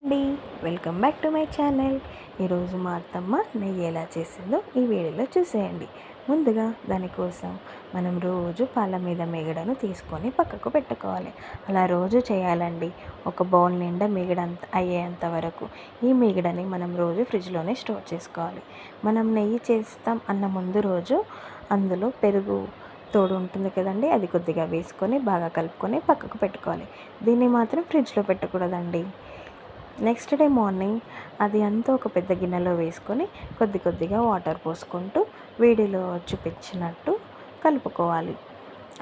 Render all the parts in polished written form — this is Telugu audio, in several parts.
అండి, welcome back to my channel. ఈరోజు మా అత్తమ్మ నెయ్యి ఎలా చేసిందో ఈ వీడియోలో చూసేయండి. ముందుగా దానికోసం మనం రోజు పాల మీద మీగడను తీసుకొని పక్కకు పెట్టుకోవాలి. అలా రోజు చేయాలండి. ఒక బౌల్ నిండా మీగడంత అయ్యేంత వరకు ఈ మీగడని మనం రోజు ఫ్రిడ్జ్లోనే స్టోర్ చేసుకోవాలి. మనం నెయ్యి చేస్తాం అన్న ముందు రోజు అందులో పెరుగు తోడు ఉంటుంది కదండి, అది కొద్దిగా వేసుకొని బాగా కలుపుకొని పక్కకు పెట్టుకోవాలి. దీన్ని మాత్రం ఫ్రిడ్జ్లో పెట్టకూడదండి. నెక్స్ట్ డే మార్నింగ్ అది అంతా ఒక పెద్ద గిన్నెలో వేసుకొని కొద్ది కొద్దిగా వాటర్ పోసుకుంటూ వేడిలో చూపించినట్టు కలుపుకోవాలి.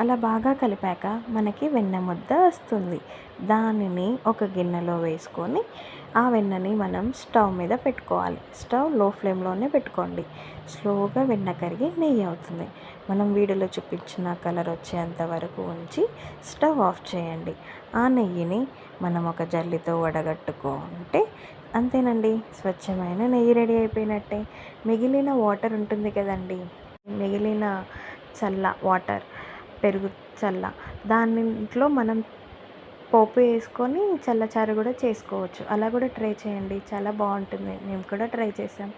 అలా బాగా కలిపాక మనకి వెన్న ముద్ద వస్తుంది. దానిని ఒక గిన్నెలో వేసుకొని ఆ వెన్నని మనం స్టవ్ మీద పెట్టుకోవాలి. స్టవ్ లో ఫ్లేమ్లోనే పెట్టుకోండి. స్లోగా వెన్న కరిగి నెయ్యి అవుతుంది. మనం వీడియోలో చూపించిన కలర్ వచ్చేంత వరకు ఉంచి స్టవ్ ఆఫ్ చేయండి. ఆ నెయ్యిని మనం ఒక జల్లితో వడగట్టుకుంటే అంతేనండి, స్వచ్ఛమైన నెయ్యి రెడీ అయిపోయినట్టే. మిగిలిన వాటర్ ఉంటుంది కదండి, మిగిలిన వాటర్ పెరుగు దానిలో మనం పోపు వేసుకొని చల్లచారు కూడా చేసుకోవచ్చు. అలా కూడా ట్రై చేయండి, చాలా బాగుంటుంది. మేము కూడా ట్రై చేసాం.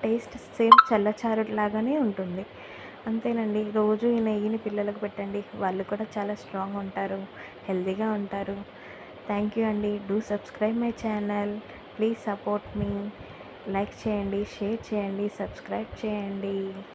టేస్ట్ సేమ్ చల్లచారు లాగానే ఉంటుంది. అంతేనండి, రోజు ఈ నెయ్యిని పిల్లలకు పెట్టండి. వాళ్ళు కూడా చాలా స్ట్రాంగ్ ఉంటారు, హెల్తీగా ఉంటారు. థ్యాంక్ యూ అండి. Do subscribe my channel. Please support me. Like చేయండి, షేర్ చేయండి, సబ్స్క్రైబ్ చేయండి.